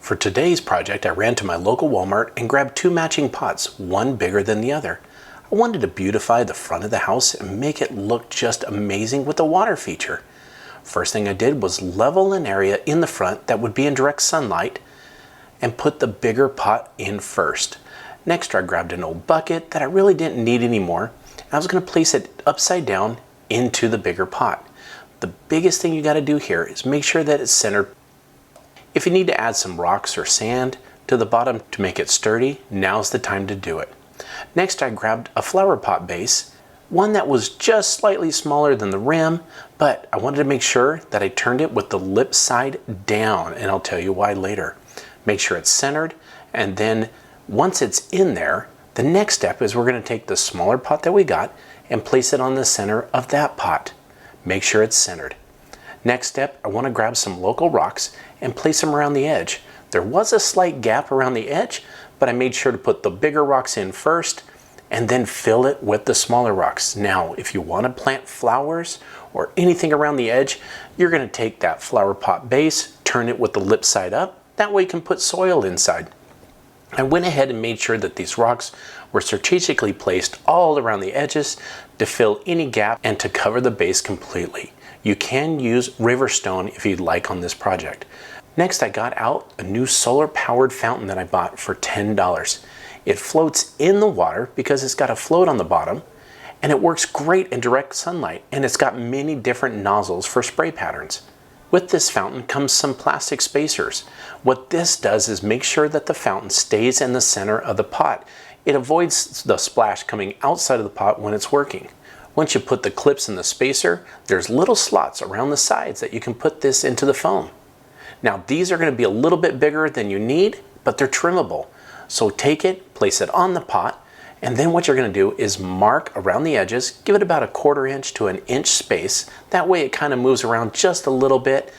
For today's project, I ran to my local Walmart and grabbed 2 matching pots, one bigger than the other. I wanted to beautify the front of the house and make it look just amazing with the water feature. First thing I did was level an area in the front that would be in direct sunlight and put the bigger pot in first. Next, I grabbed an old bucket that I really didn't need anymore, and I was going to place it upside down into the bigger pot. The biggest thing you got to do here is make sure that it's centered. If you need to add some rocks or sand to the bottom to make it sturdy, now's the time to do it. Next, I grabbed a flower pot base, one that was just slightly smaller than the rim, but I wanted to make sure that I turned it with the lip side down, and I'll tell you why later. Make sure it's centered, and then once it's in there, the next step is we're going to take the smaller pot that we got and place it on the center of that pot. Make sure it's centered. Next step, I want to grab some local rocks and place them around the edge. There was a slight gap around the edge, but I made sure to put the bigger rocks in first and then fill it with the smaller rocks. Now, if you want to plant flowers or anything around the edge, you're going to take that flower pot base, turn it with the lip side up. That way you can put soil inside. I went ahead and made sure that these rocks were strategically placed all around the edges to fill any gap and to cover the base completely. You can use river stone if you'd like on this project. Next, I got out a new solar powered fountain that I bought for $10. It floats in the water because it's got a float on the bottom, and it works great in direct sunlight, and it's got many different nozzles for spray patterns. With this fountain comes some plastic spacers. What this does is make sure that the fountain stays in the center of the pot. It avoids the splash coming outside of the pot when it's working. Once you put the clips in the spacer, there's little slots around the sides that you can put this into the foam. Now, these are going to be a little bit bigger than you need, but they're trimmable. So take it, place it on the pot, and then what you're going to do is mark around the edges, give it about a 1/4 inch to an inch space. That way it kind of moves around just a little bit.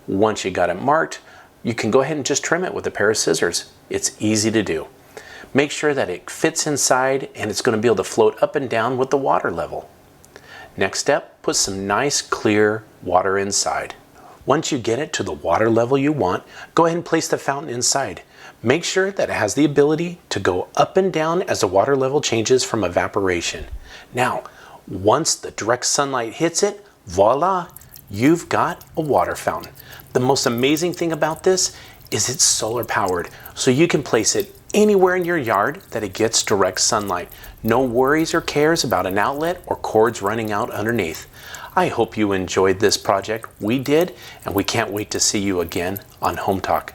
Once you got it marked, you can go ahead and just trim it with a pair of scissors. It's easy to do. Make sure that it fits inside and it's going to be able to float up and down with the water level. Next step, put some nice clear water inside. Once you get it to the water level you want, go ahead and place the fountain inside. Make sure that it has the ability to go up and down as the water level changes from evaporation. Now, once the direct sunlight hits it, voila, you've got a water fountain. The most amazing thing about this is it's solar powered, so you can place it anywhere in your yard that it gets direct sunlight. No worries or cares about an outlet or cords running out underneath. I hope you enjoyed this project. We did, and we can't wait to see you again on Hometalk.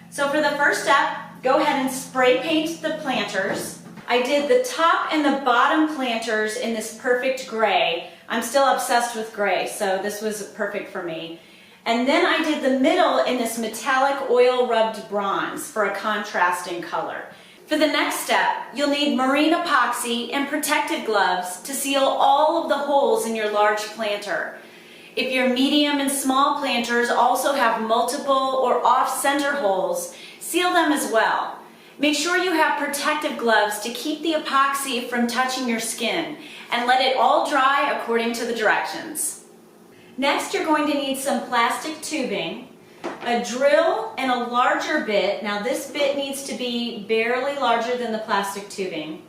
So for the first step, go ahead and spray paint the planters. I did the top and the bottom planters in this perfect gray. I'm still obsessed with gray, so this was perfect for me. And then I did the middle in this metallic oil rubbed bronze for a contrasting color. For the next step, you'll need marine epoxy and protective gloves to seal all of the holes in your large planter. If your medium and small planters also have multiple or off-center holes, seal them as well. Make sure you have protective gloves to keep the epoxy from touching your skin, and let it all dry according to the directions. Next, you're going to need some plastic tubing, a drill, and a larger bit. Now this bit needs to be barely larger than the plastic tubing.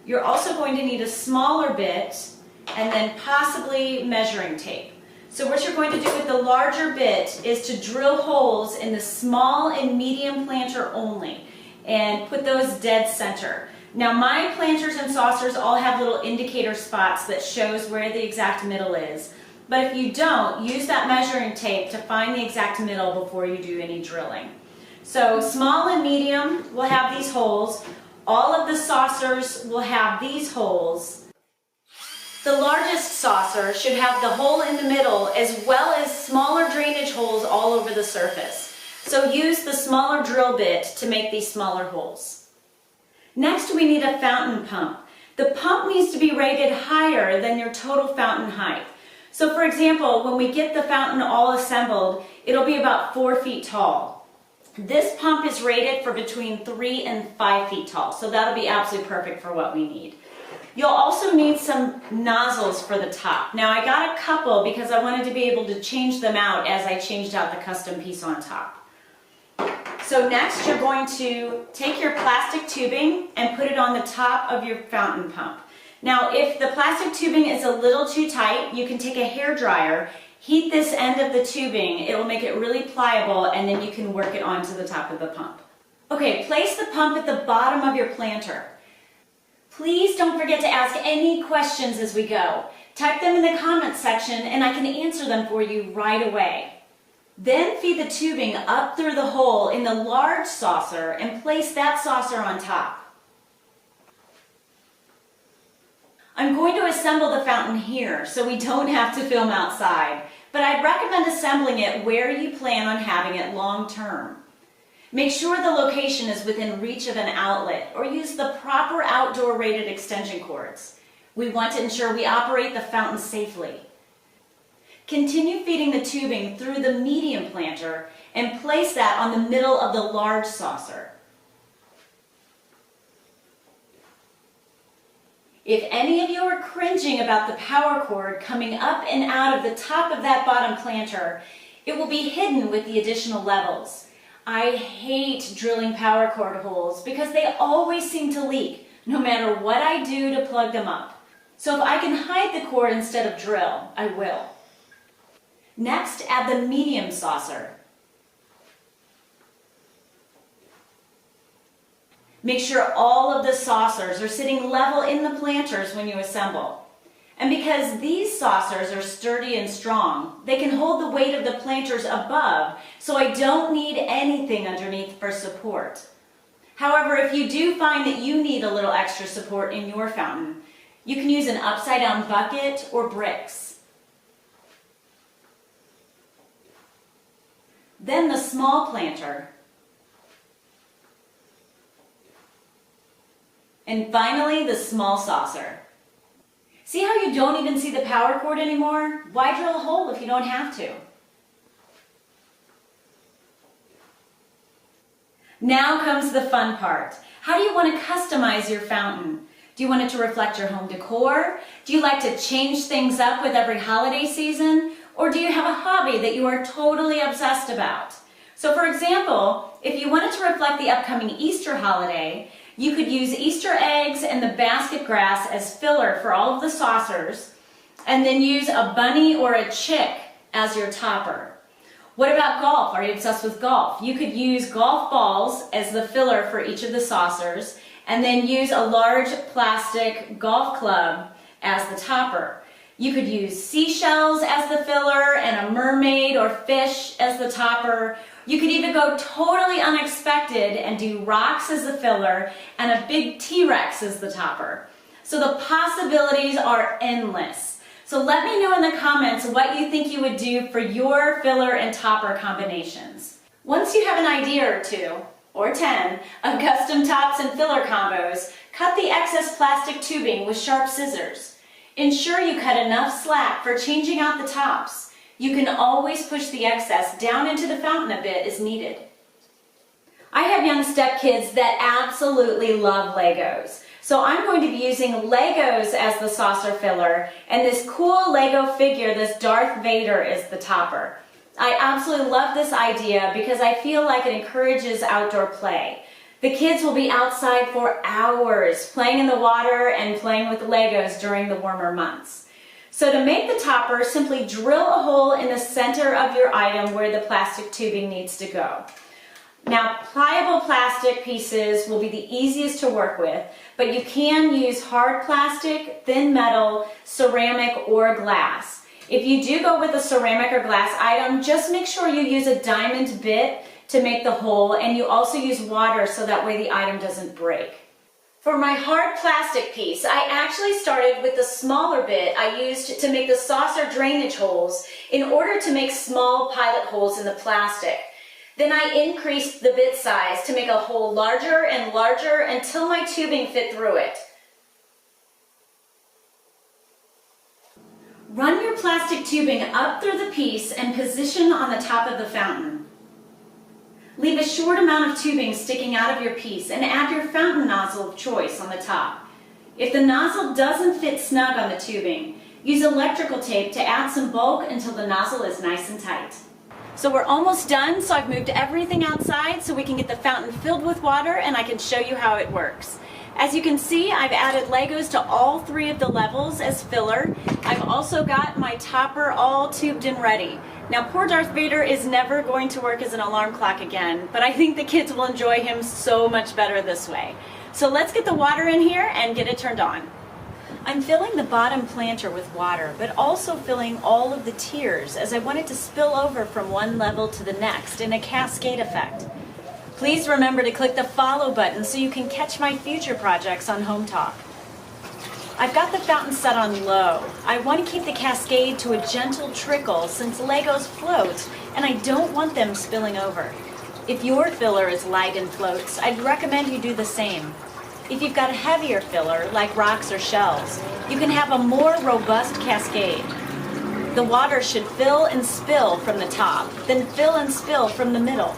You're also going to need a smaller bit, and then possibly measuring tape. So what you're going to do with the larger bit is to drill holes in the small and medium planter only and put those dead center. Now my planters and saucers all have little indicator spots that shows where the exact middle is. But if you don't, use that measuring tape to find the exact middle before you do any drilling. So small and medium will have these holes. All of the saucers will have these holes. The largest saucer should have the hole in the middle as well as smaller drainage holes all over the surface. So use the smaller drill bit to make these smaller holes. Next, we need a fountain pump. The pump needs to be rated higher than your total fountain height. So for example, when we get the fountain all assembled, it'll be about 4 feet tall. This pump is rated for between 3 and 5 feet tall, so that'll be absolutely perfect for what we need. You'll also need some nozzles for the top. Now I got a couple because I wanted to be able to change them out as I changed out the custom piece on top. So next you're going to take your plastic tubing and put it on the top of your fountain pump. Now if the plastic tubing is a little too tight, you can take a hair dryer, heat this end of the tubing, it will make it really pliable, and then you can work it onto the top of the pump. Okay, place the pump at the bottom of your planter. Please don't forget to ask any questions as we go. Type them in the comments section and I can answer them for you right away. Then feed the tubing up through the hole in the large saucer and place that saucer on top. I'm going to assemble the fountain here so we don't have to film outside, but I'd recommend assembling it where you plan on having it long term. Make sure the location is within reach of an outlet or use the proper outdoor rated extension cords. We want to ensure we operate the fountain safely. Continue feeding the tubing through the medium planter and place that on the middle of the large saucer. If any of you are cringing about the power cord coming up and out of the top of that bottom planter, it will be hidden with the additional levels. I hate drilling power cord holes because they always seem to leak, no matter what I do to plug them up. So if I can hide the cord instead of drill, I will. Next, add the medium saucer. Make sure all of the saucers are sitting level in the planters when you assemble. And because these saucers are sturdy and strong, they can hold the weight of the planters above, so I don't need anything underneath for support. However, if you do find that you need a little extra support in your fountain, you can use an upside-down bucket or bricks. Then the small planter. And finally, the small saucer. See how you don't even see the power cord anymore? Why drill a hole if you don't have to? Now comes the fun part. How do you want to customize your fountain? Do you want it to reflect your home decor? Do you like to change things up with every holiday season? Or do you have a hobby that you are totally obsessed about? So for example, if you wanted to reflect the upcoming Easter holiday, you could use Easter eggs and the basket grass as filler for all of the saucers, and then use a bunny or a chick as your topper. What about golf? Are you obsessed with golf? You could use golf balls as the filler for each of the saucers, and then use a large plastic golf club as the topper. You could use seashells as the filler and a mermaid or fish as the topper. You could even go totally unexpected and do rocks as the filler and a big T-Rex as the topper. So the possibilities are endless. So let me know in the comments what you think you would do for your filler and topper combinations. Once you have an idea or two, or 10, of custom tops and filler combos, cut the excess plastic tubing with sharp scissors. Ensure you cut enough slack for changing out the tops. You can always push the excess down into the fountain a bit as needed. I have young stepkids that absolutely love Legos. So I'm going to be using Legos as the saucer filler, and this cool Lego figure, this Darth Vader, is the topper. I absolutely love this idea because I feel like it encourages outdoor play. The kids will be outside for hours playing in the water and playing with Legos during the warmer months. So to make the topper, simply drill a hole in the center of your item where the plastic tubing needs to go. Now, pliable plastic pieces will be the easiest to work with, but you can use hard plastic, thin metal, ceramic, or glass. If you do go with a ceramic or glass item, just make sure you use a diamond bit to make the hole, and you also use water so that way the item doesn't break. For my hard plastic piece, I actually started with the smaller bit I used to make the saucer drainage holes in order to make small pilot holes in the plastic. Then I increased the bit size to make a hole larger and larger until my tubing fit through it. Run your plastic tubing up through the piece and position on the top of the fountain. Leave a short amount of tubing sticking out of your piece and add your fountain nozzle of choice on the top. If the nozzle doesn't fit snug on the tubing, use electrical tape to add some bulk until the nozzle is nice and tight. So we're almost done, so I've moved everything outside so we can get the fountain filled with water and I can show you how it works. As you can see, I've added Legos to all 3 of the levels as filler. I've also got my topper all tubed and ready. Now, poor Darth Vader is never going to work as an alarm clock again, but I think the kids will enjoy him so much better this way. So let's get the water in here and get it turned on. I'm filling the bottom planter with water, but also filling all of the tiers as I want it to spill over from one level to the next in a cascade effect. Please remember to click the follow button so you can catch my future projects on Hometalk. I've got the fountain set on low. I want to keep the cascade to a gentle trickle since Legos float and I don't want them spilling over. If your filler is light and floats, I'd recommend you do the same. If you've got a heavier filler, like rocks or shells, you can have a more robust cascade. The water should fill and spill from the top, then fill and spill from the middle.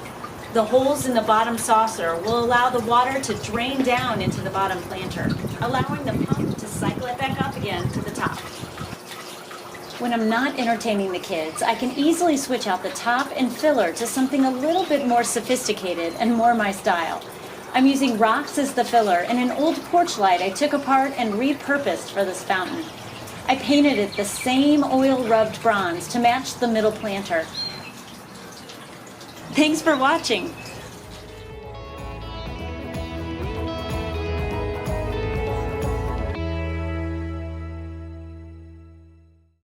The holes in the bottom saucer will allow the water to drain down into the bottom planter, allowing the pump to cycle it back up again to the top. When I'm not entertaining the kids, I can easily switch out the top and filler to something a little bit more sophisticated and more my style. I'm using rocks as the filler and an old porch light I took apart and repurposed for this fountain. I painted it the same oil-rubbed bronze to match the middle planter. Thanks for watching.